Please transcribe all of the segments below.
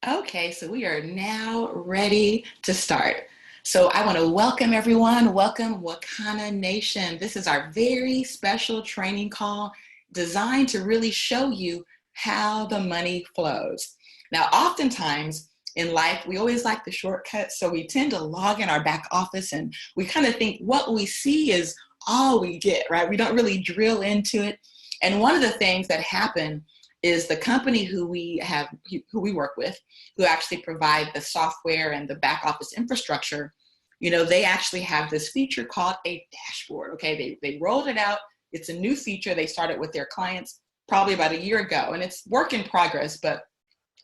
Okay, so we are now ready to start. So I want to welcome everyone. Welcome Wakanna Nation. This is our very special training call designed to really show you how the money flows. Now, oftentimes in life, we always like the shortcuts. So we tend to log in our back office and we kind of think what we see is all we get, right? We don't really drill into it. And one of the things that happen is the company who we work with, who actually provide the software and the back office infrastructure, they actually have this feature called a dashboard. Okay, they rolled it out. It's a new feature. They started with their clients probably about a year ago, and it's work in progress. But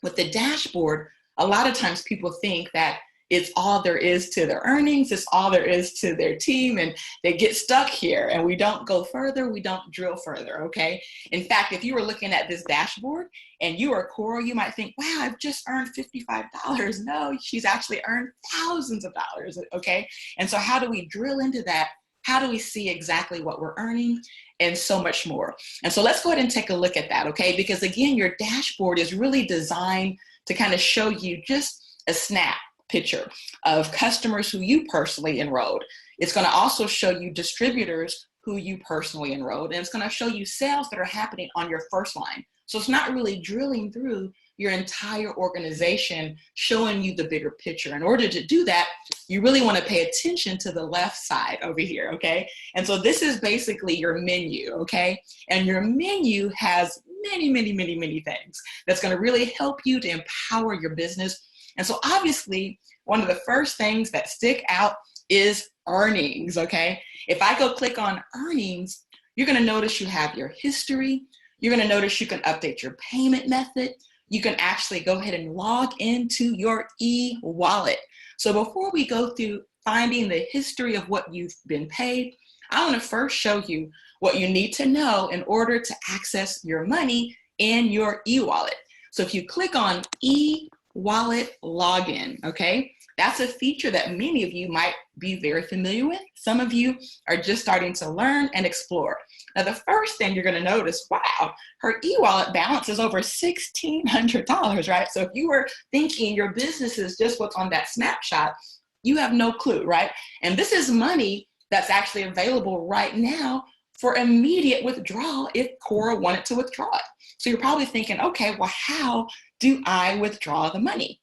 with the dashboard, a lot of times people think that it's all there is to their earnings, it's all there is to their team, and they get stuck here and we don't go further, we don't drill further, okay? In fact, if you were looking at this dashboard and you are Cora, you might think, wow, I've just earned $55. No, she's actually earned thousands of dollars, okay? And so how do we drill into that? How do we see exactly what we're earning? And so much more. And so let's go ahead and take a look at that, okay? Because again, your dashboard is really designed to kind of show you just a snap picture of customers who you personally enrolled. It's going to also show you distributors who you personally enrolled, and it's going to show you sales that are happening on your first line. So it's not really drilling through your entire organization, showing you the bigger picture. In order to do that, you really want to pay attention to the left side over here, okay? And so this is basically your menu, okay? And your menu has many things that's going to really help you to empower your business. And so obviously, one of the first things that stick out is earnings, okay? If I go click on earnings, you're gonna notice you have your history. You're gonna notice you can update your payment method. You can actually go ahead and log into your e-wallet. So before we go through finding the history of what you've been paid, I wanna first show you what you need to know in order to access your money in your e-wallet. So if you click on e-wallet login, okay? That's a feature that many of you might be very familiar with. Some of you are just starting to learn and explore. Now, the first thing you're going to notice, wow, her e-wallet balance is over $1,600, right? So if you were thinking your business is just what's on that snapshot, you have no clue, right? And this is money that's actually available right now for immediate withdrawal if Cora wanted to withdraw it. So you're probably thinking, okay, well, how do I withdraw the money?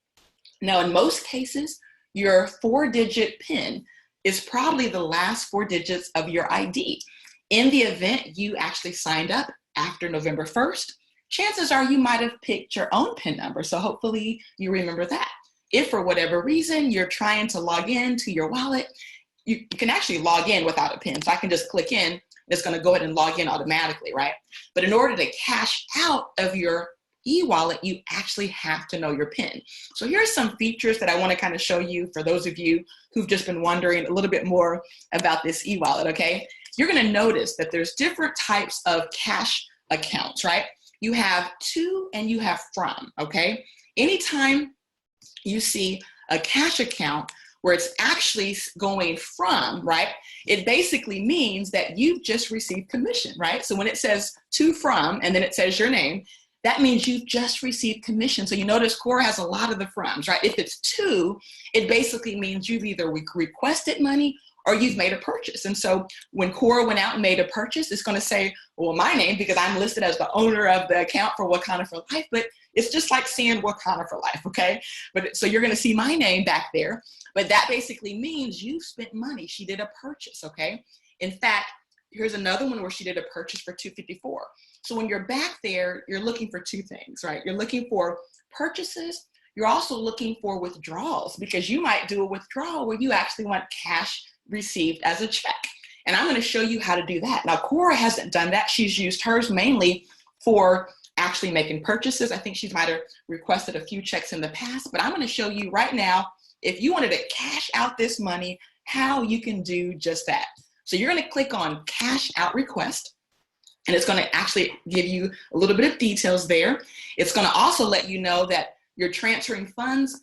Now, in most cases, your 4-digit PIN is probably the last 4 digits of your ID. In the event you actually signed up after November 1st, chances are you might have picked your own PIN number. So hopefully you remember that. If for whatever reason you're trying to log in to your wallet, you can actually log in without a PIN. So I can just click in, it's going to go ahead and log in automatically, right? But in order to cash out of your e-wallet, you actually have to know your PIN. So here's some features that I want to kind of show you for those of you who've just been wondering a little bit more about this e-wallet, okay? You're going to notice that there's different types of cash accounts, right? You have to and you have from, okay? Anytime you see a cash account where it's actually going from, right? It basically means that you've just received commission, right? So when it says to from, and then it says your name, that means you've just received commission. So you notice Cora has a lot of the froms, right? If it's to, it basically means you've either requested money or you've made a purchase. And so when Cora went out and made a purchase, it's going to say, well, my name, because I'm listed as the owner of the account for Wakanna for Life, but it's just like seeing Wakanna for Life, okay? But so you're going to see my name back there, but that basically means you spent money. She did a purchase, okay? In fact, here's another one where she did a purchase for $254. So when you're back there, you're looking for two things, right? You're looking for purchases. You're also looking for withdrawals, because you might do a withdrawal where you actually want cash received as a check. And I'm going to show you how to do that. Now, Cora hasn't done that. She's used hers mainly for actually making purchases. I think she might have requested a few checks in the past, but I'm going to show you right now, if you wanted to cash out this money, how you can do just that. So you're going to click on Cash Out Request, and it's going to actually give you a little bit of details there. It's going to also let you know that you're transferring funds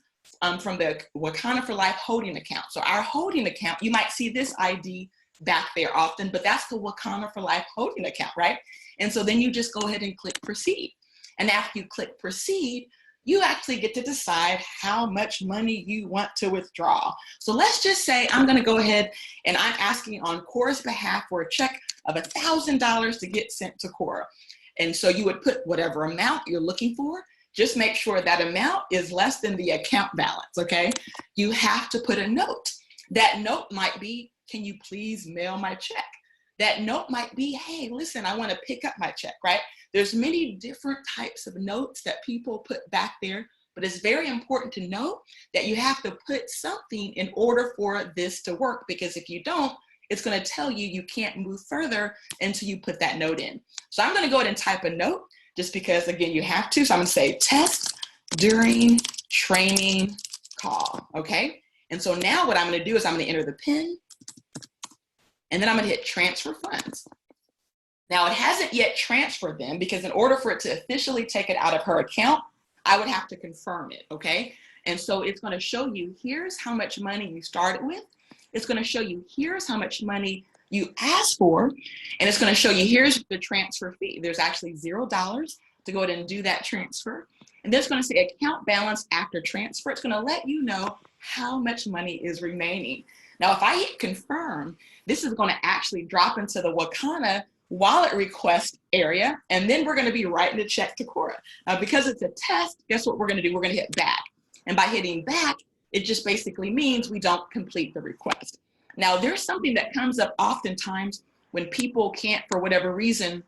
from the Wakanna for Life holding account. So our holding account, you might see this ID back there often, but that's the Wakanna for Life holding account, right? And so then you just go ahead and click Proceed. And after you click Proceed, you actually get to decide how much money you want to withdraw. So let's just say I'm going to go ahead and I'm asking on Cora's behalf for a check of $1,000 to get sent to Cora. And so you would put whatever amount you're looking for. Just make sure that amount is less than the account balance, okay? You have to put a note. That note might be, can you please mail my check? That note might be, hey, listen, I want to pick up my check, right? There's many different types of notes that people put back there, but it's very important to know that you have to put something in order for this to work, because if you don't, it's going to tell you you can't move further until you put that note in. So I'm going to go ahead and type a note just because, again, you have to. So I'm going to say test during training call, okay? And so now what I'm going to do is I'm going to enter the PIN, and then I'm going to hit transfer funds. Now it hasn't yet transferred them because in order for it to officially take it out of her account, I would have to confirm it, okay? And so it's going to show you, here's how much money you started with. It's going to show you, here's how much money you asked for. And it's going to show you, here's the transfer fee. There's actually $0 to go ahead and do that transfer. And then it's going to say account balance after transfer. It's going to let you know how much money is remaining. Now, if I hit confirm, this is going to actually drop into the Wakanna wallet request area, and then we're going to be writing a check to Cora. Because it's a test, guess what we're going to do? We're going to hit back. And by hitting back, it just basically means we don't complete the request. Now, there's something that comes up oftentimes when people can't, for whatever reason,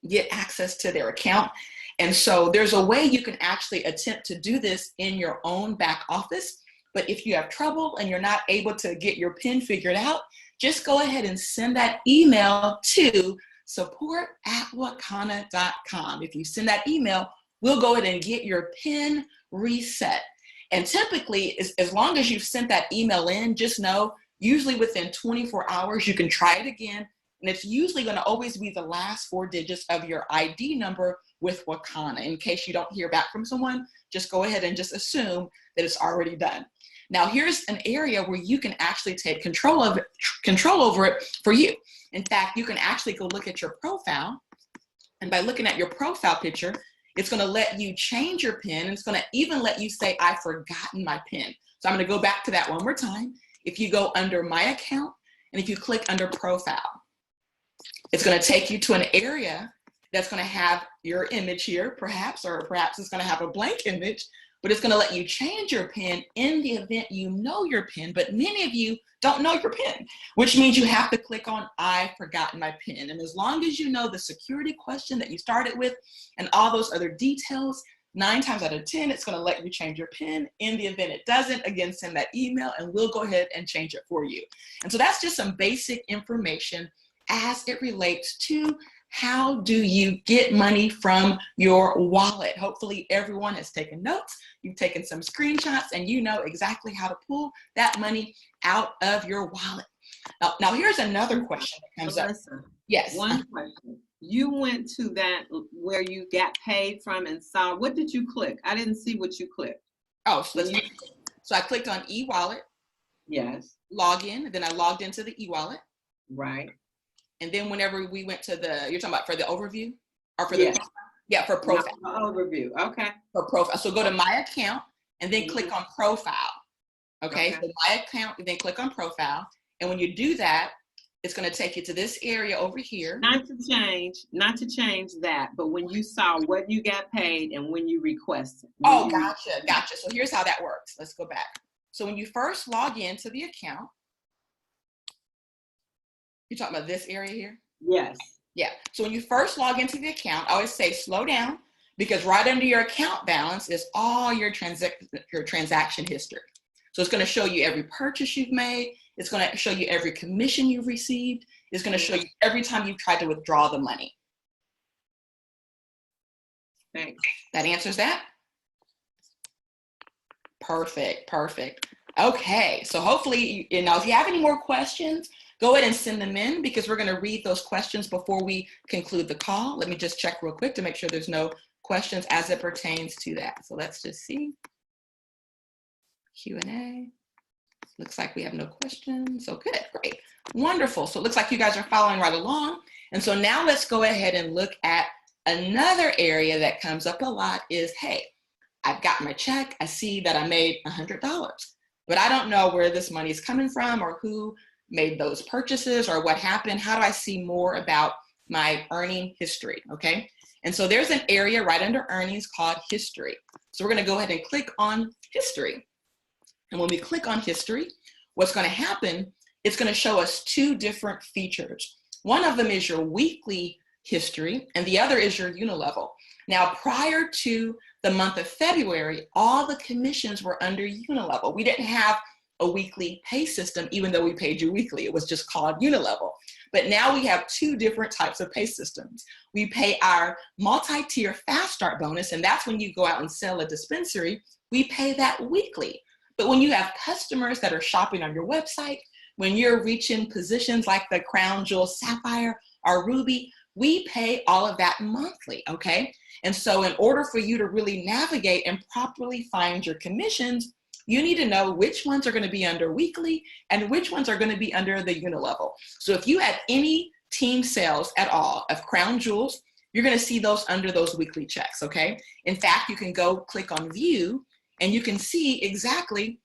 get access to their account. And so there's a way you can actually attempt to do this in your own back office. But if you have trouble and you're not able to get your PIN figured out, just go ahead and send that email to support@wakanna.com. If you send that email, we'll go ahead and get your PIN reset. And typically, as long as you've sent that email in, just know, usually within 24 hours, you can try it again. And it's usually going to always be the last 4 digits of your ID number with Wakanna. In case you don't hear back from someone, just go ahead and just assume that it's already done. Now, here's an area where you can actually take control over it for you. In fact, you can actually go look at your profile. And by looking at your profile picture, it's going to let you change your PIN. And it's going to even let you say, I've forgotten my PIN. So I'm going to go back to that one more time. If you go under my account, and if you click under profile, it's going to take you to an area that's going to have your image here, perhaps, or perhaps it's going to have a blank image, but it's going to let you change your PIN in the event you know your PIN, but many of you don't know your PIN, which means you have to click on I've forgotten my PIN. And as long as you know the security question that you started with and all those other details, 9 times out of 10, it's going to let you change your PIN. In the event it doesn't, again, send that email and we'll go ahead and change it for you. And so that's just some basic information as it relates to how do you get money from your wallet. Hopefully everyone has taken notes, you've taken some screenshots, and you know exactly how to pull that money out of your wallet. Now here's another question that comes up. Yes. One question. You went to that where you got paid from and saw, what did you click? I didn't see what you clicked. Oh, so I clicked on e-wallet. Yes. Log in, then I logged into the e-wallet. Right. And then whenever we went to you're talking about for the overview? Or for the, yeah, for profile. Overview, okay. For profile. So go to my account and then click on profile. Okay, so my account, and then click on profile. And when you do that, it's going to take you to this area over here. Not to change that, but when you saw what you got paid and when you requested. Oh, gotcha. So here's how that works. Let's go back. So when you first log into the account, you're talking about this area here? Yes. Yeah. So when you first log into the account, I always say slow down, because right under your account balance is all your transaction history. So it's going to show you every purchase you've made. It's going to show you every commission you've received. It's going to show you every time you've tried to withdraw the money. Thanks. That answers that? Perfect. Okay. So hopefully, if you have any more questions, go ahead and send them in, because we're going to read those questions before we conclude the call. Let me just check real quick to make sure there's no questions as it pertains to that. So let's just see. Q&A. Looks like we have no questions. So good, great, wonderful. So it looks like you guys are following right along. And so now let's go ahead and look at another area that comes up a lot is, hey, I've got my check. I see that I made $100, but I don't know where this money is coming from or who made those purchases or what happened. How do I see more about my earning history? Okay. And so there's an area right under earnings called history. So we're going to go ahead and click on history. And when we click on history, what's going to happen, it's going to show us two different features. One of them is your weekly history, and the other is your unilevel. Now, prior to the month of February, all the commissions were under unilevel. We didn't have a weekly pay system, even though we paid you weekly. It was just called unilevel. But now we have two different types of pay systems. We pay our multi-tier fast start bonus, and that's when you go out and sell a dispensary. We pay that weekly. But when you have customers that are shopping on your website, when you're reaching positions like the Crown Jewel Sapphire or Ruby, we pay all of that monthly, okay? And so in order for you to really navigate and properly find your commissions, you need to know which ones are going to be under weekly and which ones are going to be under the unilevel. So if you had any team sales at all of Crown Jewels, you're going to see those under those weekly checks, okay? In fact, you can go click on view and you can see exactly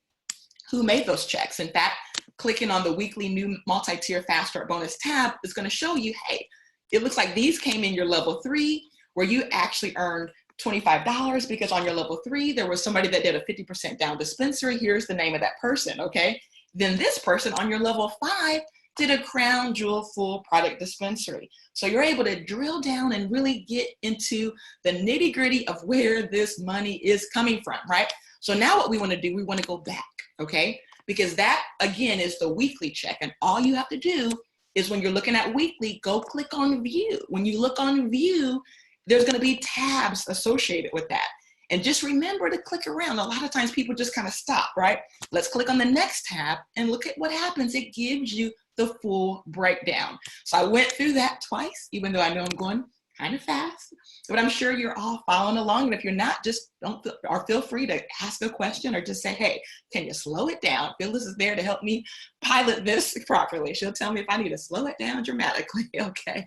who made those checks. In fact, clicking on the weekly new multi-tier fast start bonus tab is going to show you, hey, it looks like these came in your level 3 where you actually earned $25 because on your level 3, there was somebody that did a 50% down dispensary. Here's the name of that person, okay? Then this person on your level 5 did a Crown Jewel full product dispensary. So you're able to drill down and really get into the nitty gritty of where this money is coming from, right? So now what we want to do, we want to go back, okay? Because that, again, is the weekly check. And all you have to do is when you're looking at weekly, go click on view. When you look on view, there's going to be tabs associated with that. And just remember to click around. A lot of times people just kind of stop, right? Let's click on the next tab and look at what happens. It gives you the full breakdown. So I went through that twice, even though I know I'm going kind of fast, but I'm sure you're all following along. And if you're not, just feel free to ask a question or just say, hey, can you slow it down? Phyllis is there to help me pilot this properly. She'll tell me if I need to slow it down dramatically, okay?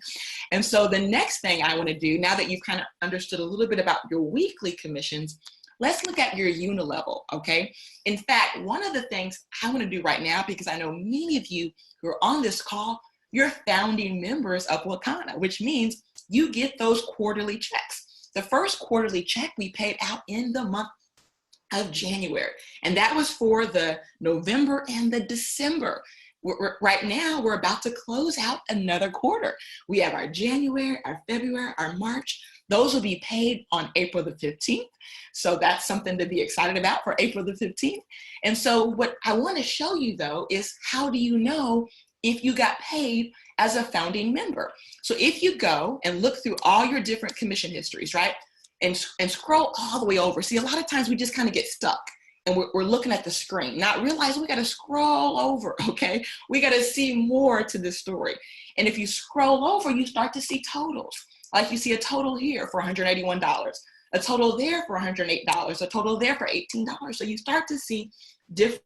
And so the next thing I want to do, now that you've kind of understood a little bit about your weekly commissions, let's look at your unilevel, okay? In fact, one of the things I want to do right now, because I know many of you who are on this call, you're founding members of Wakanna, which means you get those quarterly checks. The first quarterly check we paid out in the month of January, and that was for the November and the December. Right now, we're about to close out another quarter. We have our January, our February, our March. Those will be paid on April the 15th. So that's something to be excited about for April the 15th. And so what I want to show you, though, is how do you know if you got paid as a founding member? So if you go and look through all your different commission histories, right, and scroll all the way over. See, a lot of times we just kind of get stuck and we're looking at the screen, not realizing we got to scroll over, okay? We got to see more to this story. And if you scroll over, you start to see totals. Like you see a total here for $181, a total there for $108, a total there for $18. So you start to see different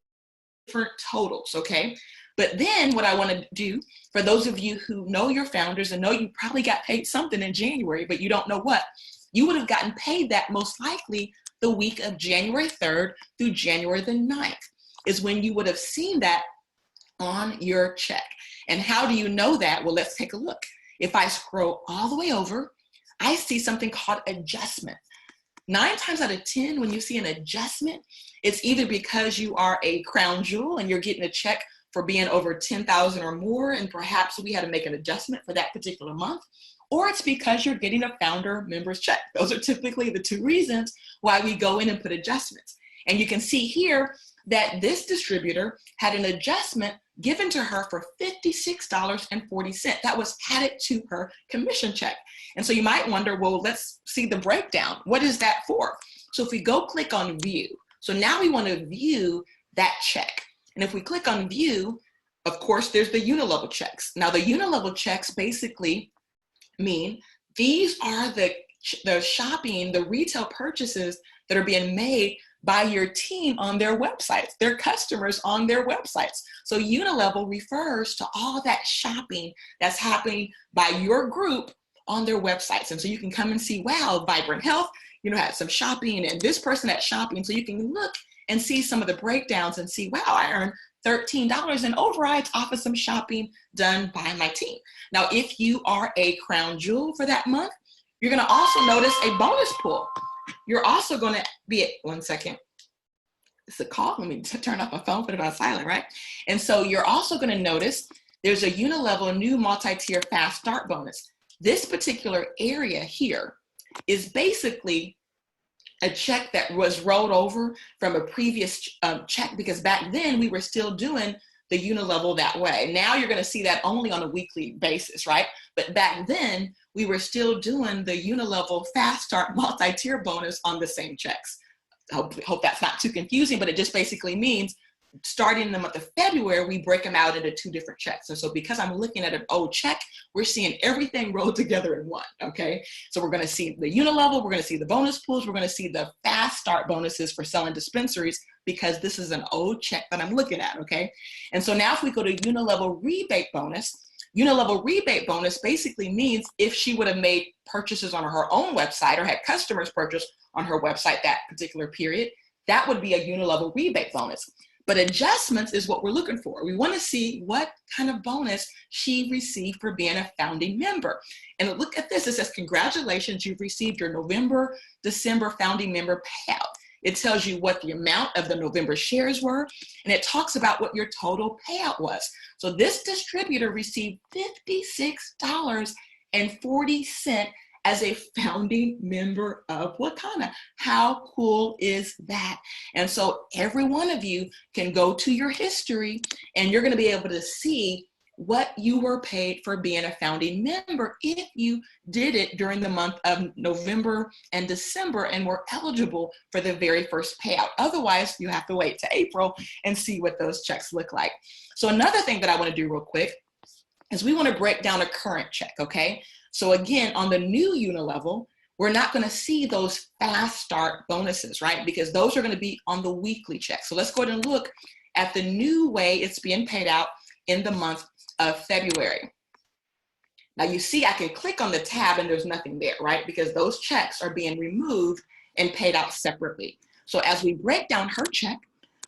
totals, okay? But then what I want to do, for those of you who know your founders and know you probably got paid something in January, but you don't know what, you would have gotten paid that most likely the week of January 3rd through January the 9th is when you would have seen that on your check. And how do you know that? Well, let's take a look. If I scroll all the way over, I see something called adjustment. 9 times out of 10, when you see an adjustment, it's either because you are a Crown Jewel and you're getting a check for being over 10,000 or more, and perhaps we had to make an adjustment for that particular month, or it's because you're getting a founder member's check. Those are typically the 2 reasons why we go in and put adjustments. And you can see here that this distributor had an adjustment given to her for $56.40. That was added to her commission check. And so you might wonder, well, let's see the breakdown. What is that for? So if we go click on view, so now we want to view that check. And if we click on view, of course, there's the unilevel checks. Now the unilevel checks basically mean these are the shopping, the retail purchases that are being made by your team on their websites, their customers on their websites. So unilevel refers to all that shopping that's happening by your group on their websites. And so you can come and see, wow, Vibrant Health had some shopping and this person had shopping. So you can look and see some of the breakdowns and see, wow, I earned $13 in overrides off of some shopping done by my team. Now, if you are a crown jewel for that month, you're going to also notice a bonus pool. You're also going to be at, one second. It's a call. Let me turn off my phone, put it on silent, right? And so you're also going to notice there's a unilevel new multi-tier fast start bonus. This particular area here is basically a check that was rolled over from a previous check, because back then we were still doing the unilevel that way. Now you're going to see that only on a weekly basis, right? But back then we were still doing the unilevel fast start multi-tier bonus on the same checks. Hope that's not too confusing, but it just basically means starting in the month of February, we break them out into 2 different checks. And so because I'm looking at an old check, we're seeing everything rolled together in one, okay? So we're gonna see the unilevel, we're gonna see the bonus pools, we're gonna see the fast start bonuses for selling dispensaries, because this is an old check that I'm looking at, okay? And so now if we go to unilevel rebate bonus basically means if she would have made purchases on her own website or had customers purchase on her website that particular period, that would be a unilevel rebate bonus. But adjustments is what we're looking for. We want to see what kind of bonus she received for being a founding member. And look at this. It says, congratulations, you've received your November, December founding member payout. It tells you what the amount of the November shares were, and it talks about what your total payout was. So this distributor received $56.40 as a founding member of Wakanna. How cool is that? And so every one of you can go to your history and you're going to be able to see what you were paid for being a founding member if you did it during the month of November and December and were eligible for the very first payout. Otherwise, you have to wait to April and see what those checks look like. So another thing that I want to do real quick is we want to break down a current check, okay? So again, on the new unilevel, we're not going to see those fast start bonuses, right? Because those are going to be on the weekly check. So let's go ahead and look at the new way it's being paid out in the month of February. Now you see I can click on the tab and there's nothing there, right? Because those checks are being removed and paid out separately. So as we break down her check,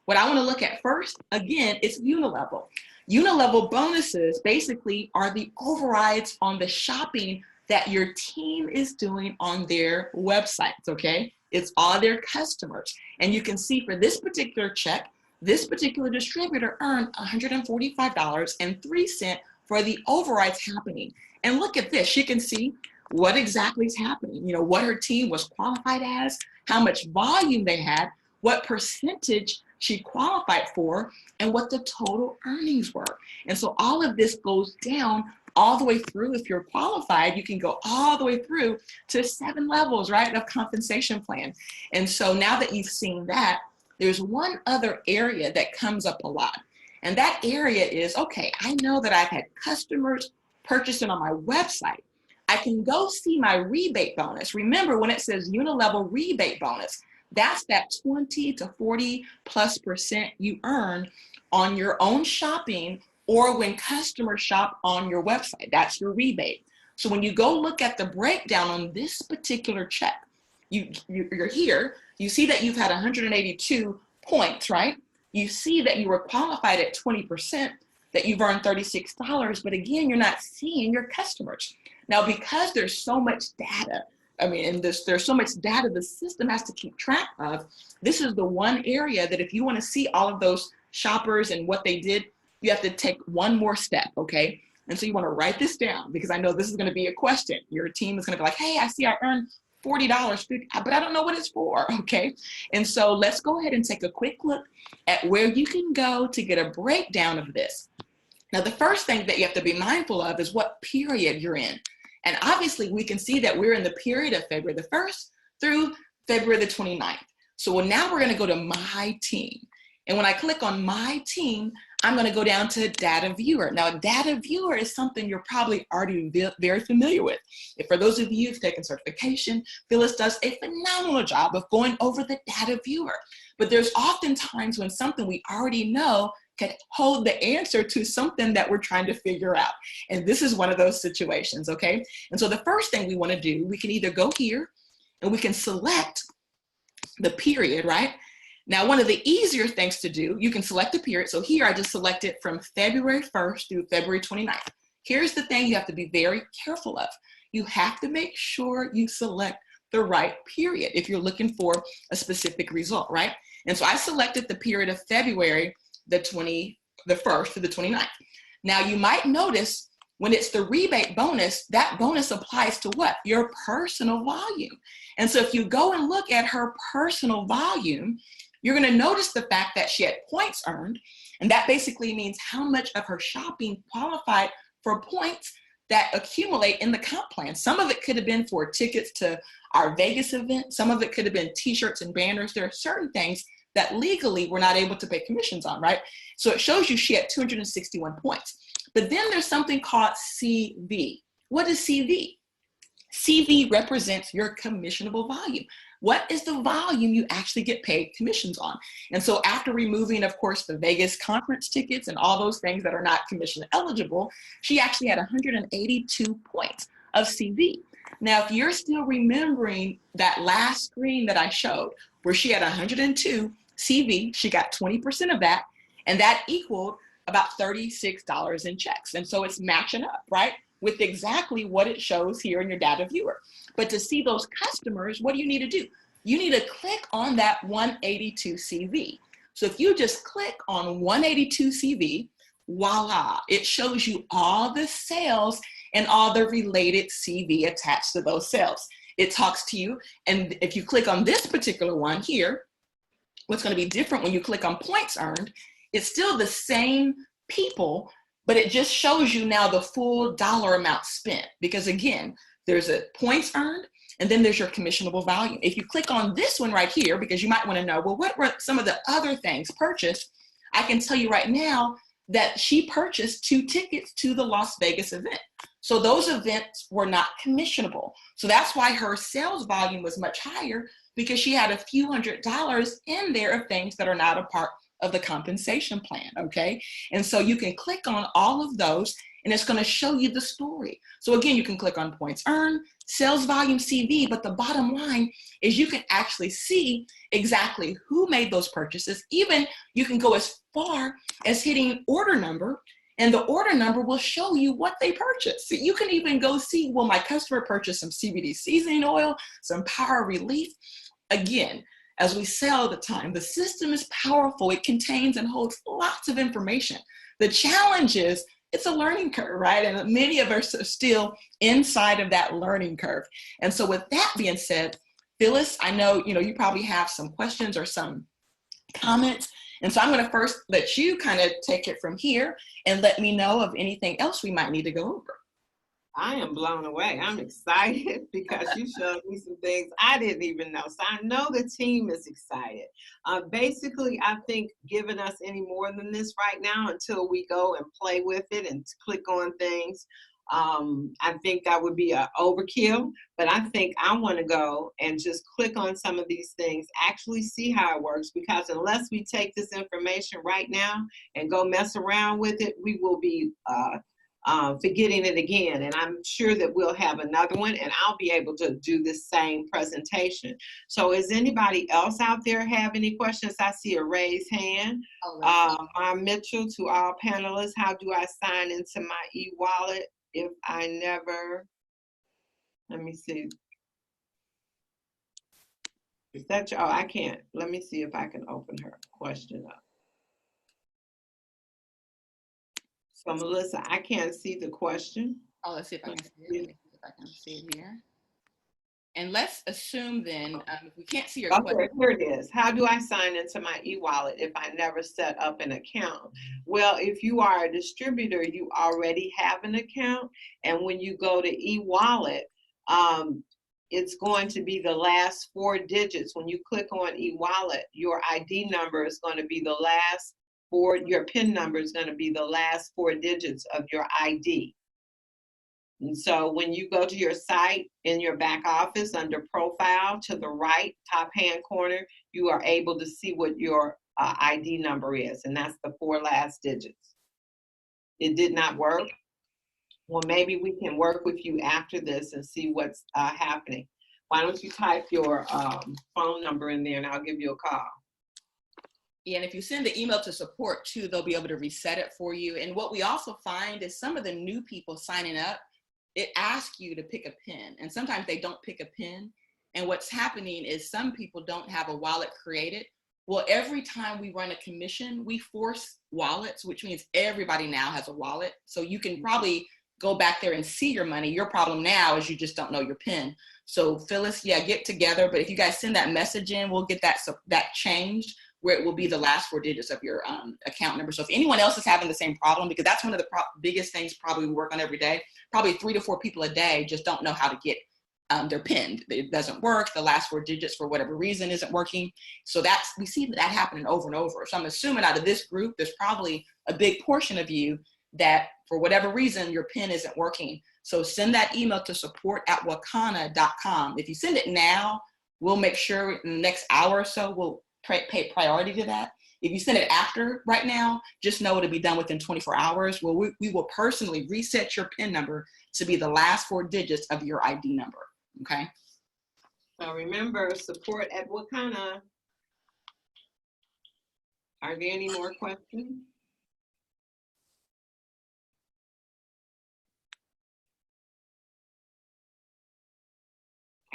what I want to look at first, again, is unilevel. Unilevel bonuses basically are the overrides on the shopping that your team is doing on their websites, okay? It's all their customers. And you can see for this particular check, this particular distributor earned $145.03 for the overrides happening. And look at this, you can see what exactly is happening, what her team was qualified as, how much volume they had, what percentage she qualified for, and what the total earnings were. And so all of this goes down all the way through. If you're qualified, you can go all the way through to 7 levels, right, of compensation plan. And so now that you've seen that, there's one other area that comes up a lot. And that area is, okay, I know that I've had customers purchasing on my website. I can go see my rebate bonus. Remember, when it says unilevel rebate bonus, that's that 20 to 40+% you earn on your own shopping or when customers shop on your website. That's your rebate. So when you go look at the breakdown on this particular check, you're here, you see that you've had 182 points, right? You see that you were qualified at 20%, that you've earned $36, but again, you're not seeing your customers. Now, because there's so much data, and there's so much data the system has to keep track of, this is the one area that if you want to see all of those shoppers and what they did, you have to take one more step, okay? And so you want to write this down, because I know this is going to be a question. Your team is going to be like, hey, I see I earned $40, but I don't know what it's for, okay? And so let's go ahead and take a quick look at where you can go to get a breakdown of this. Now, the first thing that you have to be mindful of is what period you're in. And obviously, we can see that we're in the period of February the 1st through February the 29th. So now we're going to go to My Team. And when I click on My Team, I'm going to go down to Data Viewer. Now, Data Viewer is something you're probably already very familiar with. If for those of you who've taken certification, Phyllis does a phenomenal job of going over the Data Viewer. But there's often times when something we already know can hold the answer to something that we're trying to figure out. And this is one of those situations, okay? And so the first thing we want to do, we can either go here and we can select the period, right? Now, one of the easier things to do, you can select a period. So here I just selected from February 1st through February 29th. Here's the thing you have to be very careful of. You have to make sure you select the right period if you're looking for a specific result, right? And so I selected the period of February the 1st through the 29th. Now you might notice when it's the rebate bonus, that bonus applies to what? Your personal volume. And so if you go and look at her personal volume, you're going to notice the fact that she had points earned, and that basically means how much of her shopping qualified for points that accumulate in the comp plan. Some of it could have been for tickets to our Vegas event. Some of it could have been t-shirts and banners. There are certain things that legally we're not able to pay commissions on, right? So it shows you she had 261 points. But then there's something called CV. What is CV? CV represents your commissionable volume. What is the volume you actually get paid commissions on? And so after removing, of course, the Vegas conference tickets and all those things that are not commission eligible, she actually had 182 points of CV. Now, if you're still remembering that last screen that I showed, where she had 102 CV, she got 20% of that, and that equaled about $36 in checks. And so it's matching up, right, with exactly what it shows here in your data viewer. But to see those customers, what do you need to do? You need to click on that 182 CV. So if you just click on 182 CV, voila, it shows you all the sales and all the related CV attached to those sales. It talks to you, and if you click on this particular one here, what's going to be different when you click on points earned, it's still the same people, but it just shows you now the full dollar amount spent. Because again, there's a points earned, and then there's your commissionable value. If you click on this one right here, because you might want to know, well, what were some of the other things purchased? I can tell you right now that she purchased 2 tickets to the Las Vegas event. So those events were not commissionable. So that's why her sales volume was much higher, because she had a few $100s in there of things that are not a part of the compensation plan, okay? And so you can click on all of those, and it's going to show you the story. So again, you can click on points earned, sales volume, CV, but the bottom line is you can actually see exactly who made those purchases. Even you can go as far as hitting order number, and the order number will show you what they purchased. So you can even go see, well, my customer purchased some CBD seasoning oil, some power relief. Again, as we say all the time, the system is powerful. It contains and holds lots of information. The challenge is it's a learning curve, right? And many of us are still inside of that learning curve. And so with that being said, Phyllis, I know, you probably have some questions or some comments. And so I'm going to first let you kind of take it from here and let me know of anything else we might need to go over. I am blown away. I'm excited because you showed me some things I didn't even know. So I know the team is excited. Basically, I think giving us any more than this right now until we go and play with it and click on things, I think that would be an overkill. But I think I want to go and just click on some of these things, actually see how it works, because unless we take this information right now and go mess around with it, we will be forgetting it again. And I'm sure that we'll have another one, and I'll be able to do the same presentation. So is anybody else out there have any questions? I see a raised hand. I'm Mitchell. To all panelists, how do I sign into my e-wallet if I never, let me see. Is that your, oh, I can't. Let me see if I can open her question up. So Melissa, I can't see the question. Oh, let's see if I can see it. Let me see if I can see it here. And let's assume then, if we can't see your question. Here it is. How do I sign into my e-wallet if I never set up an account? Well, if you are a distributor, you already have an account. And when you go to e-wallet, it's going to be the last 4 digits. When you click on e-wallet, your ID number is going to be the last 4, your PIN number is going to be the last 4 digits of your ID. And so when you go to your site in your back office under profile to the right top hand corner, you are able to see what your ID number is, and that's the 4 last digits. It did not work. Well, maybe we can work with you after this and see what's happening. Why don't you type your phone number in there and I'll give you a call. Yeah, and if you send the email to support too, they'll be able to reset it for you. And what we also find is some of the new people signing up, it asks you to pick a pin. And sometimes they don't pick a pin. And what's happening is some people don't have a wallet created. Well, every time we run a commission, we force wallets, which means everybody now has a wallet. So you can probably go back there and see your money. Your problem now is you just don't know your pin. So Phyllis, yeah, get together. But if you guys send that message in, we'll get that changed, where it will be the last 4 digits of your account number. So if anyone else is having the same problem, because that's one of the biggest things probably we work on every day, probably 3 to 4 people a day just don't know how to get their PIN. It doesn't work. The last 4 digits for whatever reason isn't working. So we see that happening over and over. So I'm assuming out of this group, there's probably a big portion of you that for whatever reason, your PIN isn't working. So send that email to support@wakanna.com. If you send it now, we'll make sure in the next hour or so, we'll pay priority to that. If you send it after right now, just know it'll be done within 24 hours. Well, we will personally reset your PIN number to be the last 4 digits of your ID number, okay? So remember, support@Wakanna. Are there any more questions?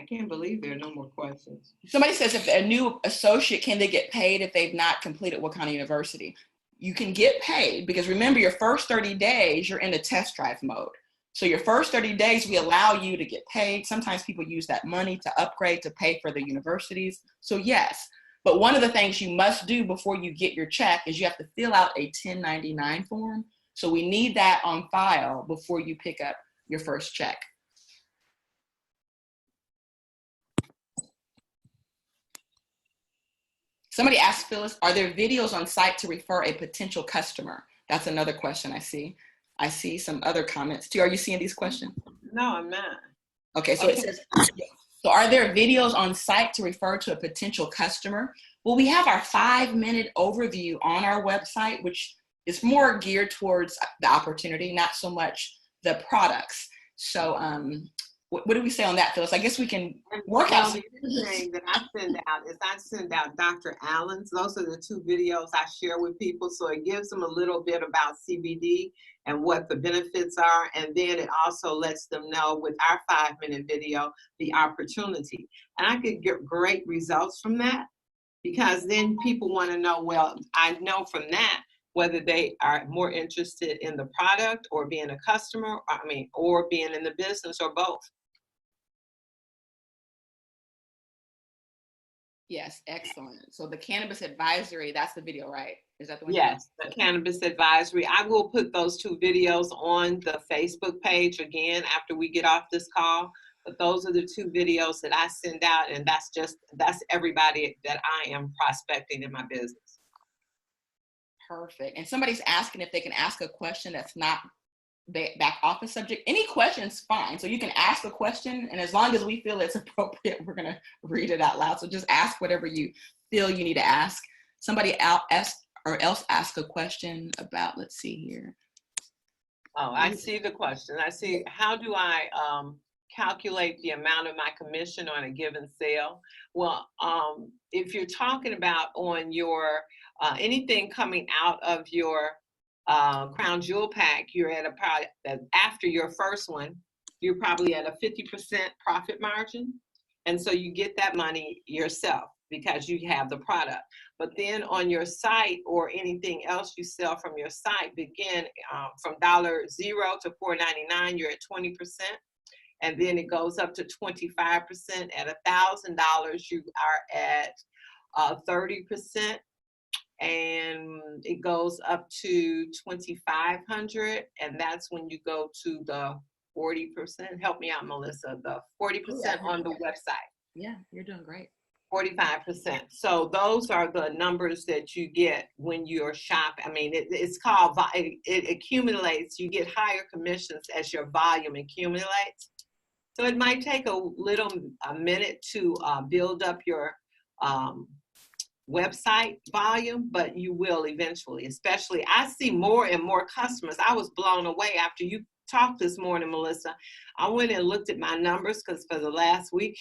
I can't believe there are no more questions. Somebody says, if a new associate, can they get paid if they've not completed Wakanna University? You can get paid, because remember, your first 30 days, you're in a test drive mode. So your first 30 days, we allow you to get paid. Sometimes people use that money to upgrade, to pay for the universities. So yes, but one of the things you must do before you get your check is you have to fill out a 1099 form. So we need that on file before you pick up your first check. Somebody asked Phyllis, are there videos on site to refer a potential customer? That's another question I see. I see some other comments too. Are you seeing these questions? No, I'm not. Okay, so it says, so are there videos on site to refer to a potential customer? Well, we have our 5-minute overview on our website, which is more geared towards the opportunity, not so much the products. So what do we say on that, Phyllis? I guess we can work out. The other thing that I send out Dr. Allen's. Those are the 2 videos I share with people. So it gives them a little bit about CBD and what the benefits are. And then it also lets them know with our 5-minute video, the opportunity. And I could get great results from that, because then people want to know, well, I know from that whether they are more interested in the product or being a customer, or being in the business, or both. Yes, excellent. So the cannabis advisory, that's the video, right? Is that the one? Yes, the cannabis advisory. I will put those 2 videos on the Facebook page again after we get off this call. But those are the 2 videos that I send out, and that's everybody that I am prospecting in my business. Perfect. And somebody's asking if they can ask a question that's not back office subject. Any question's fine. So you can ask a question, and as long as we feel it's appropriate, we're going to read it out loud. So just ask whatever you feel you need to ask. Somebody else ask a question about, let's see here. Oh, I see the question. I see, how do I calculate the amount of my commission on a given sale? Well, if you're talking about on your anything coming out of your crown jewel pack, you're at after your first one, you're probably at a 50% profit margin. And so you get that money yourself because you have the product. But then on your site, or anything else you sell from your site, begin from $0 to $4.99, you're at 20%. And then it goes up to 25%. At $1,000, you are at 30%. And it goes up to 2,500, and that's when you go to the 40%. Help me out, Melissa. The 40% on the website. Yeah, you're doing great. 45%. So those are the numbers that you get when you're shopping. I mean, it's called, it accumulates. You get higher commissions as your volume accumulates. So it might take a minute to build up your website volume, but you will eventually. Especially, I see more and more customers. I was blown away after you talked this morning, Melissa. I went and looked at my numbers, because for the last week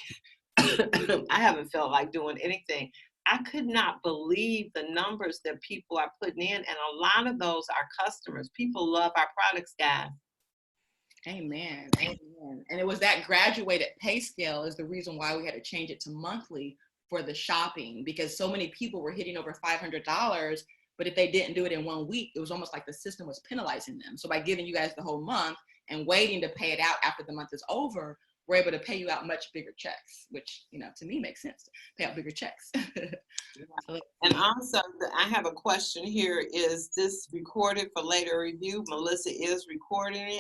I haven't felt like doing anything. I could not believe the numbers that people are putting in, and a lot of those are customers. People love our products, guys. Amen. Amen. And it was that graduated pay scale is the reason why we had to change it to monthly for the shopping, because so many people were hitting over $500. But if they didn't do it in 1 week, it was almost like the system was penalizing them. So by giving you guys the whole month and waiting to pay it out after the month is over, we're able to pay you out much bigger checks, which, to me makes sense to pay out bigger checks. So, and also, I have a question here. Is this recorded for later review? Melissa is recording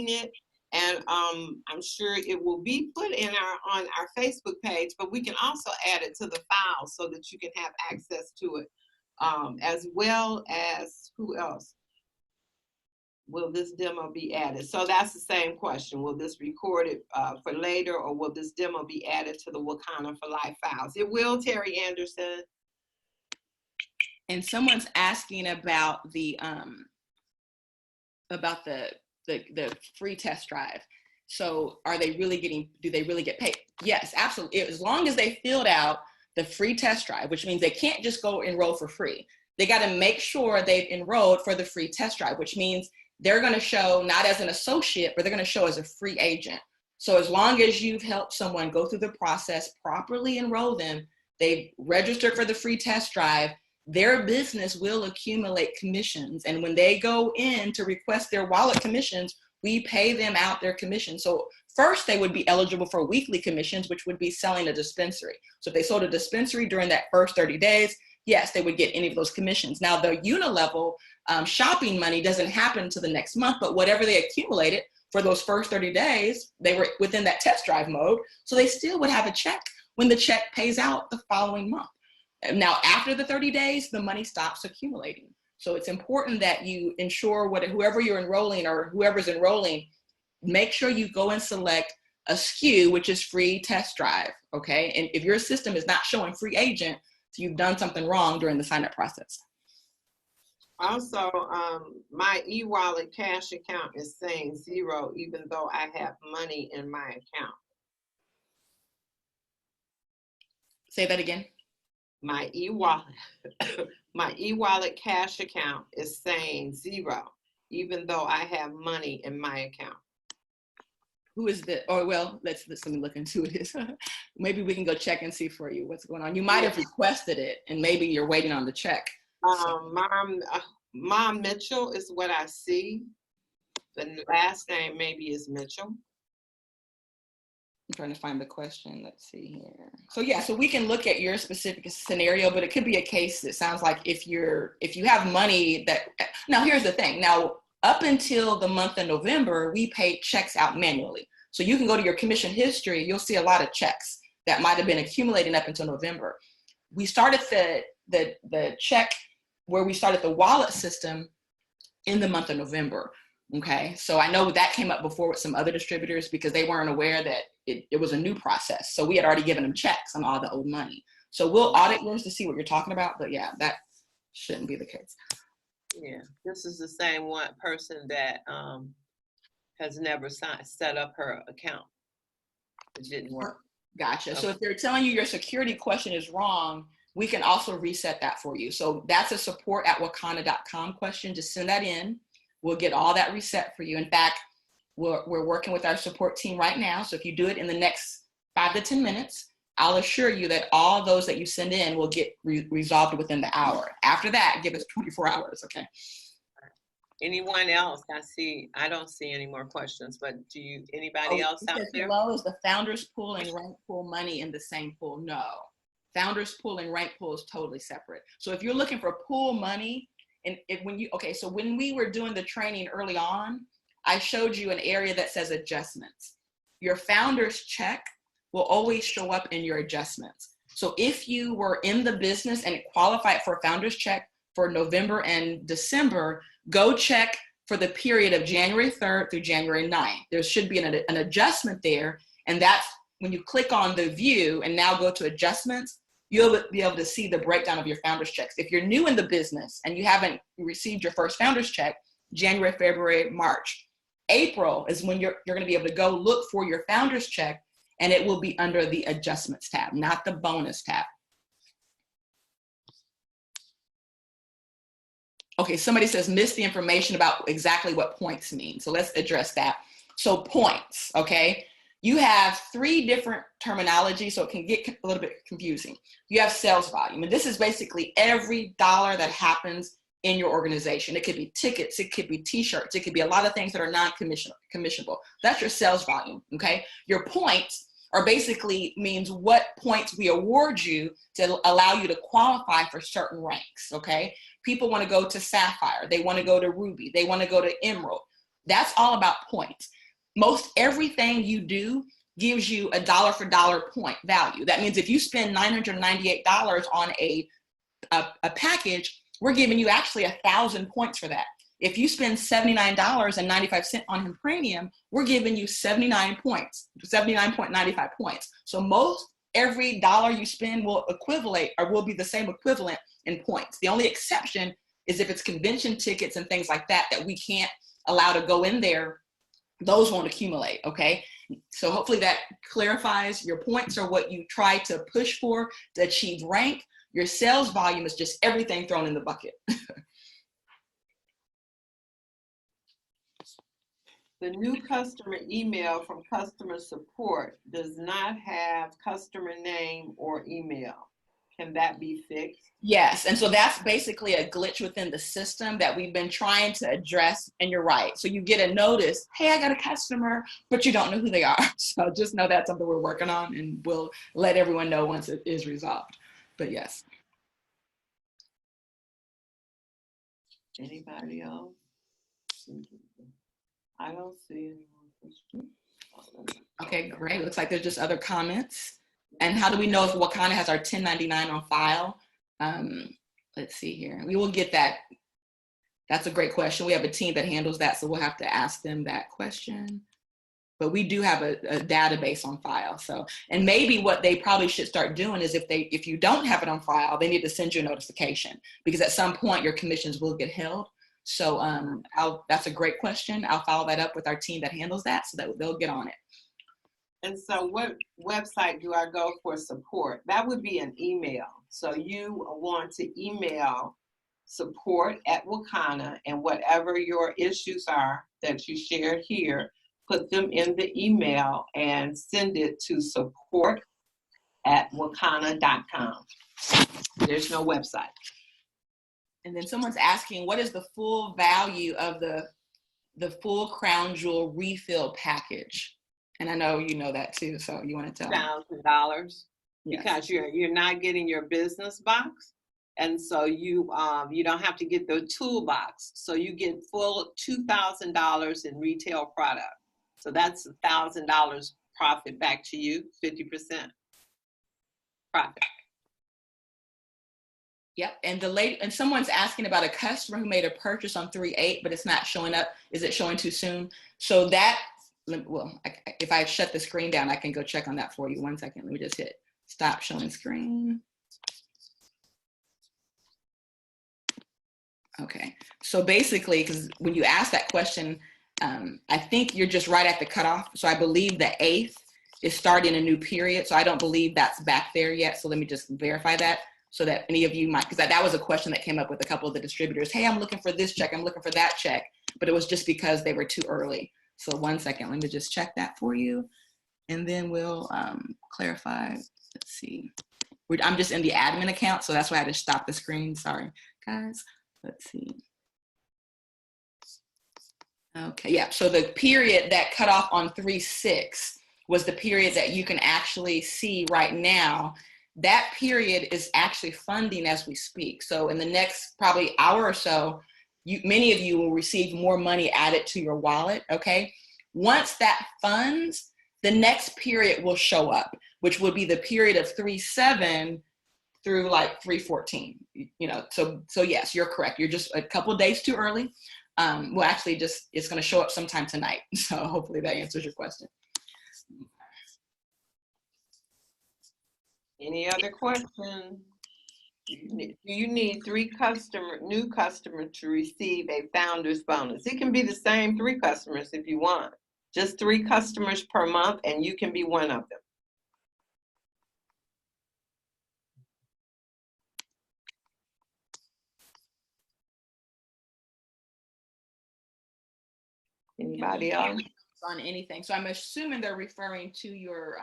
it, and I'm sure it will be put in on our Facebook page. But we can also add it to the file so that you can have access to it, as well as who else? Will this demo be added? So that's the same question. Will this record it for later, or will this demo be added to the Wakanna for Life files? It will, Terry Anderson. And someone's asking about the free test drive. So do they really get paid? Yes, absolutely. As long as they filled out the free test drive, which means they can't just go enroll for free. They got to make sure they've enrolled for the free test drive, which means they're going to show not as an associate, but they're going to show as a free agent. So as long as you've helped someone go through the process, properly enroll them, they've registered for the free test drive, their business will accumulate commissions. And when they go in to request their wallet commissions, we pay them out their commission. So first they would be eligible for weekly commissions, which would be selling a dispensary. So if they sold a dispensary during that first 30 days, yes, they would get any of those commissions. Now the unilevel shopping money doesn't happen to the next month, but whatever they accumulated for those first 30 days, they were within that test drive mode. So they still would have a check when the check pays out the following month. Now, after the 30 days, the money stops accumulating. So it's important that you ensure whoever you're enrolling or whoever's enrolling, make sure you go and select a SKU, which is free test drive, okay? And if your system is not showing free agent, so you've done something wrong during the sign-up process. Also, my e-wallet cash account is saying 0, even though I have money in my account. Say that again. My e-wallet cash account is saying 0, even though I have money in my account. Who is the, or well, let me look into it. Maybe we can go check and see for you what's going on. You might have requested it and maybe you're waiting on the check. Mom Mitchell is what I see. The last name maybe is Mitchell. I'm trying to find the question. Let's see here. So yeah, so we can look at your specific scenario, but it could be a case that sounds like if you have money that, now here's the thing. Now, up until the month of November, we paid checks out manually. So you can go to your commission history, you'll see a lot of checks that might've been accumulating up until November. We started the check where we started the wallet system in the month of November. Okay, so I know that came up before with some other distributors because they weren't aware that it was a new process. So we had already given them checks on all the old money. So we'll audit yours to see what you're talking about, but yeah, that shouldn't be the case. Yeah, this is the same one person that has never set up her account. It didn't work. Gotcha. Okay. So if they're telling you your security question is wrong, we can also reset that for you. So that's a support@wakanna.com question. Just send that in. We'll get all that reset for you. In fact, we're working with our support team right now. So if you do it in the next 5 to 10 minutes, I'll assure you that all those that you send in will get resolved within the hour. After that, give us 24 hours, okay? Anyone else? I don't see any more questions, but anybody else out there? Below is the founders pool and rank pool money in the same pool? No. Founders pool and rank pool is totally separate. So if you're looking for pool money, so when we were doing the training early on, I showed you an area that says adjustments. Your founder's check will always show up in your adjustments. So if you were in the business and qualified for a founder's check for November and December, go check for the period of January 3rd through January 9th. There should be an adjustment there. And that's when you click on the view and now go to adjustments, you'll be able to see the breakdown of your founder's checks. If you're new in the business and you haven't received your first founder's check, January, February, March, April is when you're going to be able to go look for your founder's check. and it will be under the adjustments tab, not the bonus tab. Okay, somebody says missed the information about exactly what points mean. So let's address that. So points, okay? You have 3 different terminology, so it can get a little bit confusing. You have sales volume, and this is basically every dollar that happens in your organization. It could be tickets, it could be t-shirts, it could be a lot of things that are non-commissionable. That's your sales volume, okay? Your points are basically means what points we award you to allow you to qualify for certain ranks, okay? People want to go to Sapphire, they want to go to Ruby, they want to go to Emerald. That's all about points. Most everything you do gives you a dollar for dollar point value. That means if you spend $998 on a package, we're giving you actually 1,000 points for that. If you spend $79.95 on him premium, we're giving you 79 points, 79.95 points. So most every dollar you spend will equivalent or will be the same equivalent in points. The only exception is if it's convention tickets and things like that that we can't allow to go in there. Those won't accumulate, okay? So hopefully that clarifies. Your points are what you try to push for to achieve rank. Your sales volume is just everything thrown in the bucket. The new customer email from customer support does not have customer name or email. Can that be fixed? Yes, and so that's basically a glitch within the system that we've been trying to address, and you're right. So you get a notice, hey, I got a customer, but you don't know who they are. So just know that's something we're working on, and we'll let everyone know once it is resolved. But yes. Anybody else? I don't see anyone. Okay, great. Looks like there's just other comments. And how do we know if Wakanna has our 1099 on file? Let's see here. We will get that. That's a great question. We have a team that handles that, so we'll have to ask them that question. But we do have a database on file. So, and maybe what they probably should start doing is if you don't have it on file, they need to send you a notification, because at some point your commissions will get held. So that's a great question. I'll follow that up with our team that handles that so that they'll get on it. And so what website do I go for support? That would be an email. So you want to email support@Wakanna, and whatever your issues are that you shared here, put them in the email and send it to support@wakanna.com. There's no website. And then someone's asking, what is the full value of the full crown jewel refill package? And I know you know that too, so you want to tell me. $1,000, Yes. because you're not getting your business box, and so you don't have to get the toolbox. So you get full $2,000 in retail product. So that's $1,000 profit back to you, 50% profit. Yep. And someone's asking about a customer who made a purchase on 3/8, but it's not showing up. Is it showing too soon? So that, well, if I shut the screen down, I can go check on that for you. 1 second. Let me just hit stop showing screen. Okay. So basically, because when you ask that question, I think you're just right at the cutoff. So I believe the 8th is starting a new period. So I don't believe that's back there yet. So let me just verify that, so that any of you might, because that was a question that came up with a couple of the distributors. Hey, I'm looking for this check, I'm looking for that check, but it was just because they were too early. So 1 second, let me just check that for you, and then we'll clarify. Let's see. I'm just in the admin account, so that's why I had to stop the screen. Sorry, guys. Let's see. Okay, yeah, so the period that cut off on 3/6 was the period that you can actually see right now. That period is actually funding as we speak. So in the next probably hour or so, many of you will receive more money added to your wallet, okay? Once that funds, the next period will show up, which would be the period of 3/7 through like 3/14, you know, so yes, you're correct. You're just a couple of days too early. Well, actually it's gonna show up sometime tonight. So hopefully that answers your question. Any other questions? Do you need 3 new customers to receive a founder's bonus? It can be the same 3 customers if you want. Just 3 customers per month, and you can be one of them. Anybody else? On anything. So I'm assuming they're referring to your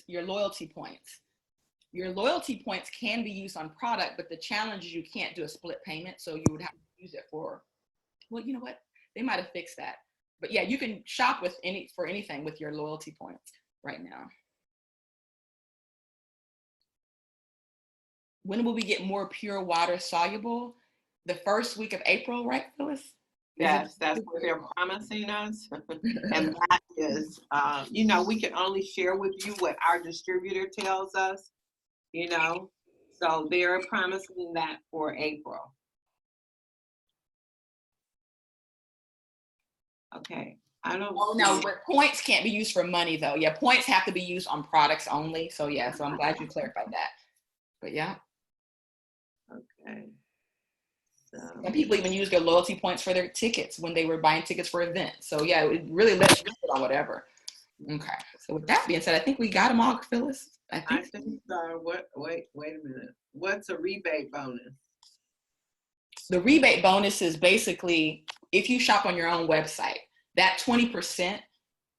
loyalty points. Your loyalty points can be used on product, but the challenge is you can't do a split payment. So you would have to use it for, well, you know what? They might have fixed that. But yeah, you can shop for anything with your loyalty points right now. When will we get more pure water soluble? The first week of April, right, Phyllis? Yes, that's what they're promising us. And that is, you know, we can only share with you what our distributor tells us, you know. So they're promising that for April. Okay. I don't. Oh no, but points can't be used for money though. Yeah, points have to be used on products only. So yeah, so I'm glad you clarified that. But yeah. Okay. Some people even use their loyalty points for their tickets when they were buying tickets for events. So yeah, it really lets you put on whatever. Okay. So with that being said, I think we got them all, Phyllis. I think so. Wait a minute. What's a rebate bonus? The rebate bonus is basically if you shop on your own website, that 20%,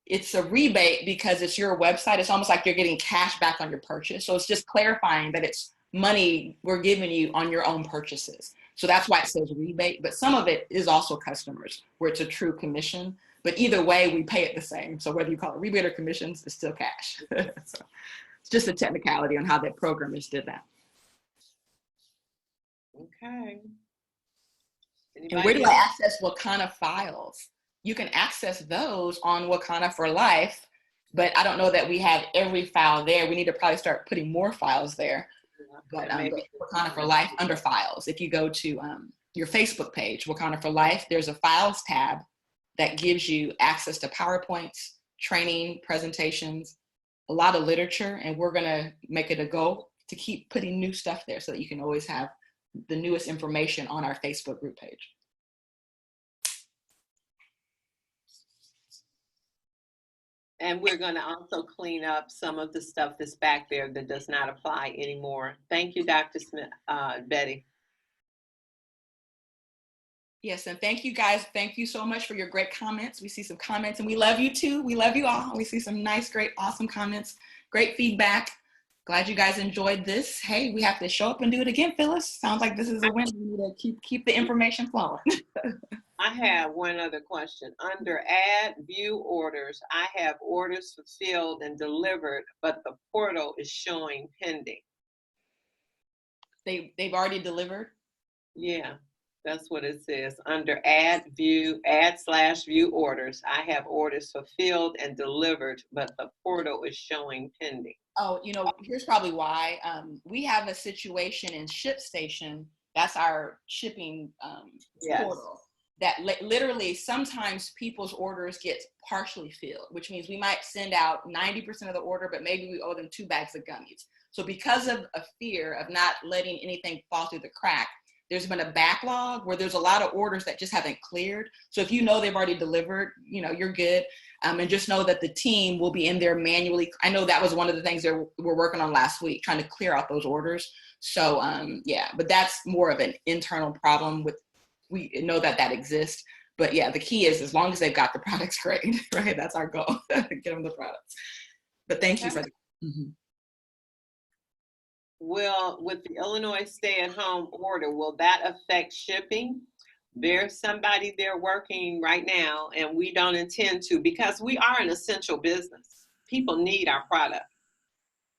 it's a rebate because it's your website. It's almost like you're getting cash back on your purchase. So it's just clarifying that it's money we're giving you on your own purchases. So that's why it says rebate, but some of it is also customers where it's a true commission. But either way, we pay it the same. So whether you call it rebate or commissions, it's still cash. So it's just a technicality on how that programmers did that. Okay. And where do I access Wakanna files? You can access those on Wakanna for Life, but I don't know that we have every file there. We need to probably start putting more files there. But Wakanna for Life under files. If you go to your Facebook page, Wakanna for Life, there's a files tab that gives you access to PowerPoints, training, presentations, a lot of literature, and we're gonna make it a goal to keep putting new stuff there so that you can always have the newest information on our Facebook group page. And we're going to also clean up some of the stuff that's back there that does not apply anymore. Thank you, Dr. Smith, Betty. Yes, and thank you guys. Thank you so much for your great comments. We see some comments and we love you too. We love you all. We see some nice, great, awesome comments, great feedback. Glad you guys enjoyed this. Hey, we have to show up and do it again, Phyllis. Sounds like this is a win. We need to keep the information flowing. I have one other question. Under add view orders, I have orders fulfilled and delivered, but the portal is showing pending. They've already delivered? Yeah, that's what it says. Under add/view orders, I have orders fulfilled and delivered, but the portal is showing pending. Oh, you know, here's probably why. We have a situation in ShipStation, that's our shipping portal, that literally sometimes people's orders get partially filled, which means we might send out 90% of the order, but maybe we owe them 2 bags of gummies. So because of a fear of not letting anything fall through the crack, there's been a backlog where there's a lot of orders that just haven't cleared. So if you know they've already delivered, you know, you're good. And just know that the team will be in there manually. I know that was one of the things that we're working on last week, trying to clear out those orders. So yeah, but that's more of an internal problem with, we know that exists. But yeah, the key is as long as they've got the products, great, right? That's our goal, get them the products. But thank you for that. Mm-hmm. Will, with the Illinois stay-at-home order, will that affect shipping? There's somebody there working right now, and we don't intend to, because we are an essential business. People need our product.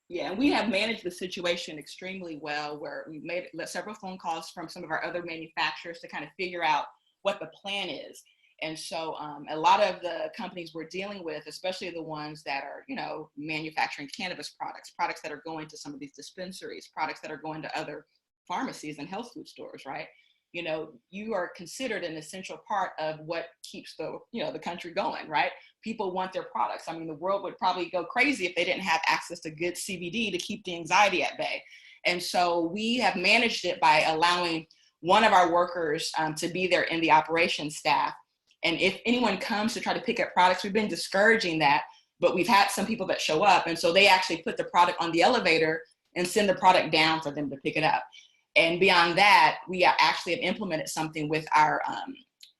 Yeah, we have managed the situation extremely well, where we've made several phone calls from some of our other manufacturers to kind of figure out what the plan is. And so a lot of the companies we're dealing with, especially the ones that are, you know, manufacturing cannabis products that are going to some of these dispensaries, products that are going to other pharmacies and health food stores, right? You know, you are considered an essential part of what keeps the, you know, the country going, right? People want their products. I mean, the world would probably go crazy if they didn't have access to good CBD to keep the anxiety at bay. And so we have managed it by allowing one of our workers to be there in the operations staff. And if anyone comes to try to pick up products, we've been discouraging that, but we've had some people that show up. And so they actually put the product on the elevator and send the product down for them to pick it up. And beyond that, we actually have implemented something with our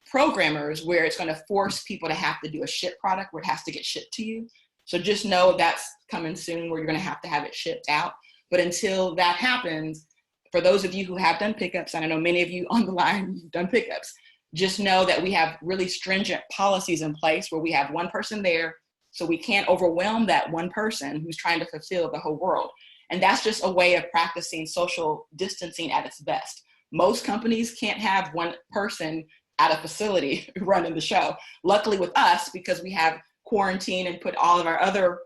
programmers where it's going to force people to have to do a ship product where it has to get shipped to you. So just know that's coming soon where you're going to have it shipped out. But until that happens, for those of you who have done pickups, and I know many of you on the line have done pickups, just know that we have really stringent policies in place where we have one person there, so we can't overwhelm that one person who's trying to fulfill the whole world. And that's just a way of practicing social distancing at its best. Most companies can't have one person at a facility running the show. Luckily with us, because we have quarantine and put all of our other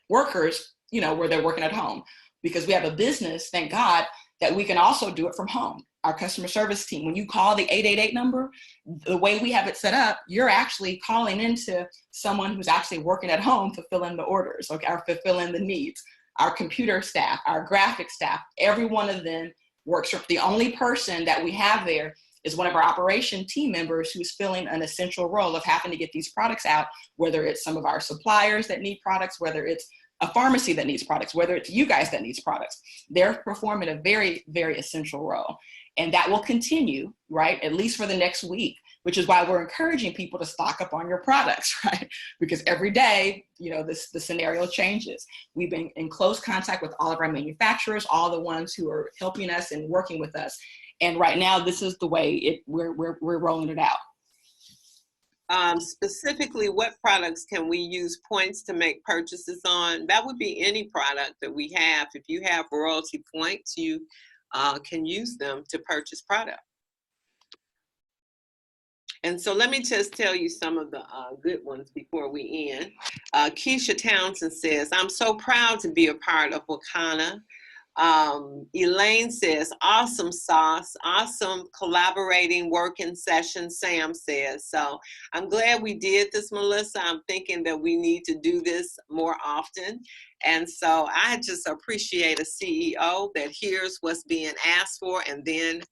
workers, where they're working at home. Because we have a business, thank God, that we can also do it from home. Our customer service team, when you call the 888 number, the way we have it set up, you're actually calling into someone who's actually working at home, fulfilling the orders, okay, or fulfilling the needs. Our computer staff, our graphic staff, every one of them works. The only person that we have there is one of our operation team members who's filling an essential role of having to get these products out, whether it's some of our suppliers that need products, whether it's a pharmacy that needs products, whether it's you guys that needs products. They're performing a very, very essential role. And that will continue, right, at least for the next week, which is why we're encouraging people to stock up on your products, right? Because every day, the scenario changes. We've been in close contact with all of our manufacturers, all the ones who are helping us and working with us. And right now, this is the way we're rolling it out. Specifically, what products can we use points to make purchases on? That would be any product that we have. If you have royalty points, you can use them to purchase product. And so let me just tell you some of the good ones before we end. Keisha Townsend says, I'm so proud to be a part of Wakanna. Elaine says, awesome sauce, awesome collaborating working session, Sam says. So I'm glad we did this, Melissa. I'm thinking that we need to do this more often. And so I just appreciate a CEO that hears what's being asked for and then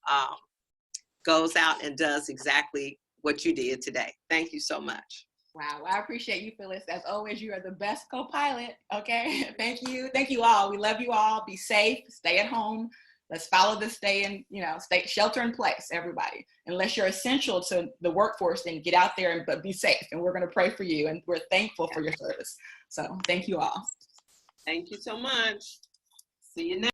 goes out and does exactly what you did today. Thank you so much. Wow, I appreciate you, Phyllis. As always, you are the best co-pilot, okay? Thank you. Thank you all. We love you all. Be safe. Stay at home. Let's follow this stay shelter in place, everybody. Unless you're essential to the workforce, then get out there but be safe. And we're going to pray for you. And we're thankful for your service. So thank you all. Thank you so much. See you next.